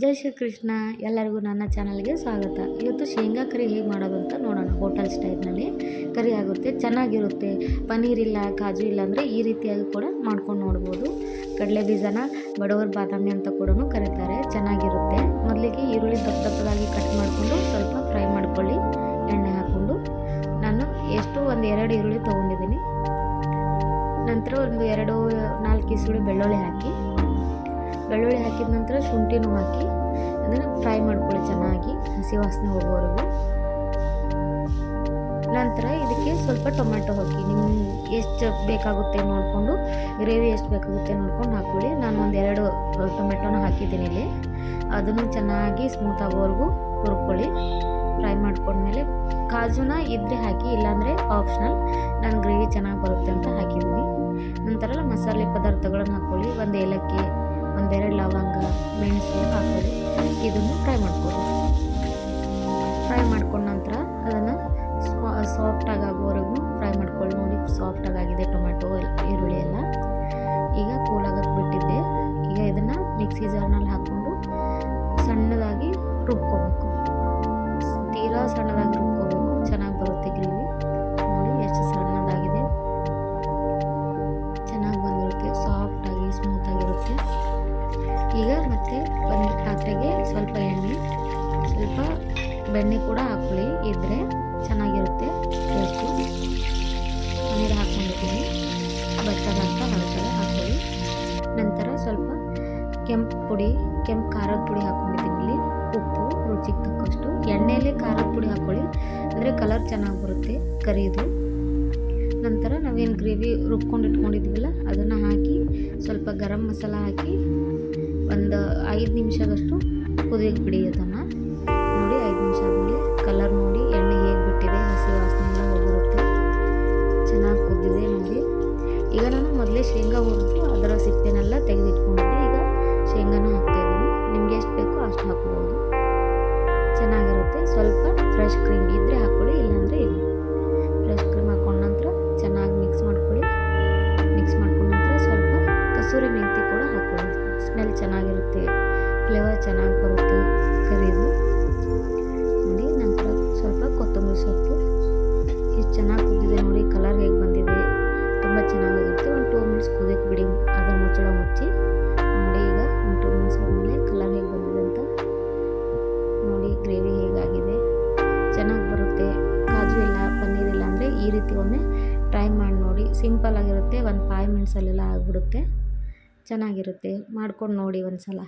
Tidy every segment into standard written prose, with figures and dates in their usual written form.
ಜೈ ಶ್ರೀ ಕೃಷ್ಣ. ಎಲ್ಲರಿಗೂ ನನ್ನ ಚಾನಲ್ಗೆ ಸ್ವಾಗತ. ಇವತ್ತು ಶೇಂಗಾ ಕರಿ ಹೇಗೆ ಮಾಡೋದು ಅಂತ ನೋಡೋಣ. ಹೋಟೆಲ್ ಸ್ಟೈಲ್ನಲ್ಲಿ ಕರಿ ಆಗುತ್ತೆ, ಚೆನ್ನಾಗಿರುತ್ತೆ. ಪನ್ನೀರ್ ಇಲ್ಲ, ಕಾಜು ಇಲ್ಲ ಅಂದರೆ ಈ ರೀತಿಯಾಗಿ ಕೂಡ ಮಾಡ್ಕೊಂಡು ನೋಡ್ಬೋದು. ಕಡಲೆ ಬೀಜನ ಬಡವರ ಬಾದಾಮಿ ಅಂತ ಕೂಡ ಕರೀತಾರೆ, ಚೆನ್ನಾಗಿರುತ್ತೆ. ಮೊದಲಿಗೆ ಈರುಳ್ಳಿ ದಪ್ಪದಾಗಿ ಕಟ್ ಮಾಡಿಕೊಂಡು ಸ್ವಲ್ಪ ಫ್ರೈ ಮಾಡ್ಕೊಳ್ಳಿ ಎಣ್ಣೆ ಹಾಕ್ಕೊಂಡು. ನಾನು ಒಂದು 2 ಈರುಳ್ಳಿ ತೊಗೊಂಡಿದ್ದೀನಿ. ನಂತರ ಒಂದು 4 ಈರುಳ್ಳಿ ಬೆಳ್ಳುಳ್ಳಿ ಹಾಕಿದ ನಂತರ ಶುಂಠಿನೂ ಹಾಕಿ ಅದನ್ನು ಫ್ರೈ ಮಾಡ್ಕೊಳ್ಳಿ ಚೆನ್ನಾಗಿ, ಹಸಿ ವಾಸನೆ ಹೋಗೋವರೆಗೂ. ನಂತರ ಇದಕ್ಕೆ ಸ್ವಲ್ಪ ಟೊಮೆಟೊ ಹಾಕಿ, ನಿಮ್ಗೆ ಎಷ್ಟು ಬೇಕಾಗುತ್ತೆ ನೋಡಿಕೊಂಡು, ಗ್ರೇವಿ ಎಷ್ಟು ಬೇಕಾಗುತ್ತೆ ನೋಡ್ಕೊಂಡು ಹಾಕ್ಕೊಳ್ಳಿ. ನಾನು ಒಂದು 2 ಟೊಮೆಟೊನ ಹಾಕಿದ್ದೀನಿ ಇಲ್ಲಿ. ಅದನ್ನು ಚೆನ್ನಾಗಿ ಸ್ಮೂತ್ ಆಗೋವರೆಗೂ ಹುರ್ಕೊಳ್ಳಿ. ಫ್ರೈ ಮಾಡ್ಕೊಂಡ್ಮೇಲೆ ಕಾಜುನ ಇದ್ದರೆ ಹಾಕಿ, ಇಲ್ಲಾಂದರೆ ಆಪ್ಷನಲ್. ನಾನು ಗ್ರೇವಿ ಚೆನ್ನಾಗಿ ಬರುತ್ತೆ ಅಂತ ಹಾಕಿದ್ದೀನಿ. ನಂತರ ಮಸಾಲೆ ಪದಾರ್ಥಗಳನ್ನು ಹಾಕ್ಕೊಳ್ಳಿ. 1 ಏಲಕ್ಕಿ, 1-2 ಲವಂಗ, ಮೆಣಸು ಹಾಕ್ಕೊಳ್ಳಿ. ಇದನ್ನು ಫ್ರೈ ಮಾಡ್ಕೊಳ್ಳಿ. ಫ್ರೈ ಮಾಡ್ಕೊಂಡ ನಂತರ ಅದನ್ನು ಸಾಫ್ಟಾಗಿ ಆಗೋವರೆಗೂ ಫ್ರೈ ಮಾಡ್ಕೊಳ್ಳಿ. ನೋಡಿ, ಸಾಫ್ಟಾಗಿ ಆಗಿದೆ ಟೊಮೆಟೊ, ಈರುಳ್ಳಿ ಎಲ್ಲ. ಈಗ ಕೂಲಾಗಕ್ಕೆ ಬಿಟ್ಟಿದ್ದೆ. ಈಗ ಇದನ್ನು ಮಿಕ್ಸಿ ಜಾರ್ನಲ್ಲಿ ಹಾಕ್ಕೊಂಡು ಸಣ್ಣದಾಗಿ ರುಬ್ಕೋಬೇಕು. ತೀರಾ ಸಣ್ಣದಾಗಿ ರುಬ್ಕೋಬೇಕು, ಚೆನ್ನಾಗಿ ಬರುತ್ತೆ ಗ್ರೇವಿ. ನೋಡಿ ಎಷ್ಟು ಸಣ್ಣದಾಗಿದೆ, ಚೆನ್ನಾಗಿ ಬಂದಿರುತ್ತೆ, ಸಾಫ್ಟಾಗಿ ಸ್ಮೂತಾಗಿರುತ್ತೆ. ಈಗ ಮತ್ತೆ ಒಂದು ಪಾತ್ರೆಗೆ ಸ್ವಲ್ಪ ಎಣ್ಣೆ, ಸ್ವಲ್ಪ ಬೆಣ್ಣೆ ಕೂಡ ಹಾಕ್ಕೊಳ್ಳಿ, ಇದ್ದರೆ ಚೆನ್ನಾಗಿರುತ್ತೆ ಟೇಸ್ಟು. ನೀರು ಹಾಕ್ಕೊಂಡಿದ್ದೀನಿ, ಬರ್ತದಂತ ಹಾಕ್ಕೊಳ್ಳಿ. ನಂತರ ಸ್ವಲ್ಪ ಕೆಂಪು ಖಾರದ ಪುಡಿ ಹಾಕ್ಕೊಂಡಿದ್ದೀನಿ ಇಲ್ಲಿ. ಉಪ್ಪು ರುಚಿಗೆ ತಕ್ಕಷ್ಟು. ಎಣ್ಣೆಯಲ್ಲಿ ಖಾರದ ಪುಡಿ ಹಾಕ್ಕೊಳ್ಳಿ, ಅಂದರೆ ಕಲರ್ ಚೆನ್ನಾಗಿ ಬರುತ್ತೆ ಕರಿದು. ನಂತರ ನಾವೇನು ಗ್ರೇವಿ ರುಬ್ಕೊಂಡು ಇಟ್ಕೊಂಡಿದ್ವಲ್ಲ ಅದನ್ನು ಹಾಕಿ, ಸ್ವಲ್ಪ ಗರಂ ಮಸಾಲ ಹಾಕಿ ಒಂದು 5 ನಿಮಿಷದಷ್ಟು ಕುದಿಯಕ್ಕೆ ಬಿಡಿ ಅದನ್ನು. ನೋಡಿ, 5 ನಿಮಿಷ ಆದಮೇಲೆ ಕಲರ್ ನೋಡಿ, ಎಣ್ಣೆ ಹೇಗೆ ಬಿಟ್ಟಿದೆ, ಹಸಿ ವಾಸನೆ ಎಲ್ಲ ಹೋಗಿರುತ್ತೆ, ಚೆನ್ನಾಗಿ ಕುದ್ದಿದೆ ನೋಡಿ. ಈಗ ನಾನು ಮೊದಲೇ ಶೇಂಗಾ ಹುರಿದು ಅದರ ಸಿಪ್ಪೆನೆಲ್ಲ ತೆಗೆದಿಟ್ಕೊಂಡಿದ್ದೆ. ಈಗ ಶೇಂಗಾನ ಹಾಕ್ತಾಯಿದ್ದೀನಿ. ನಿಮ್ಗೆ ಎಷ್ಟು ಬೇಕೋ ಅಷ್ಟು ಹಾಕ್ಬೋದು, ಚೆನ್ನಾಗಿರುತ್ತೆ. ಸ್ವಲ್ಪ ಫ್ರೆಶ್ ಕ್ರೀಮ್ ಇದ್ದರೆ ಹಾಕ್ಕೊಳ್ಳಿ, ಇಲ್ಲಾಂದರೆ ಇಲ್ಲ. ಫ್ರೆಶ್ ಕ್ರೀಮ್ ಹಾಕೊಂಡ ನಂತರ ಚೆನ್ನಾಗಿ ಮಿಕ್ಸ್ ಮಾಡ್ಕೊಳ್ಳಿ. ಮಿಕ್ಸ್ ಮಾಡ್ಕೊಂಡ ನಂತರ ಸ್ವಲ್ಪ ಕಸೂರಿ ಮೆಂತಿ ಕೂಡ ಹಾಕ್ಕೊಳ್ಳಿ. ಸ್ಮೆಲ್ ಚೆನ್ನಾಗಿರುತ್ತೆ, ಫ್ಲೇವರ್ ಚೆನ್ನಾಗಿ ಬರುತ್ತೆ ಕರಿದು. ನೋಡಿ, ನಂತರ ಸ್ವಲ್ಪ ಕೊತ್ತಂಬರಿ ಸೊಪ್ಪು. ಇಷ್ಟು ಚೆನ್ನಾಗಿ ಕುದ್ದಿದೆ ನೋಡಿ, ಕಲರ್ ಹೇಗೆ ಬಂದಿದೆ, ತುಂಬ ಚೆನ್ನಾಗಿರುತ್ತೆ. ಒಂದು 2 ಮಿನಿಟ್ಸ್ ಕುದಿಯಕ್ಕೆ ಬಿಡಿ, ಅದರ ಮುಚ್ಚಳ ಮುಚ್ಚಿ. ನೋಡಿ, ಈಗ ಒಂದು 2 ಮಿನಿಟ್ಸ್ ಆದಮೇಲೆ ಕಲರ್ ಹೇಗೆ ಬಂದಿದೆ ಅಂತ ನೋಡಿ. ಗ್ರೇವಿ ಹೇಗಾಗಿದೆ, ಚೆನ್ನಾಗಿ ಬರುತ್ತೆ. ಕಾಜು ಇಲ್ಲ, ಪನ್ನೀರ್ ಇಲ್ಲ ಅಂದರೆ ಈ ರೀತಿ ಒಮ್ಮೆ ಟ್ರೈ ಮಾಡಿ ನೋಡಿ. ಸಿಂಪಲ್ ಆಗಿರುತ್ತೆ, ಒಂದು 5 ಮಿನಿಟ್ಸಲ್ಲೆಲ್ಲ ಆಗಿಬಿಡುತ್ತೆ, ಚೆನ್ನಾಗಿರುತ್ತೆ. ಮಾಡ್ಕೊಂಡು ನೋಡಿ ಒಂದು ಸಲ.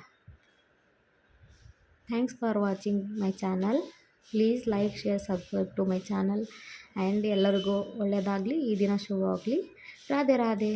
Thanks for watching my channel. Please like, share, subscribe to my channel. And ಎಲ್ಲರಿಗೂ ಒಳ್ಳೆಯದಾಗಲಿ, ಈ ದಿನ ಶುಭವಾಗಲಿ. ರಾಧೆ ರಾಧೆ.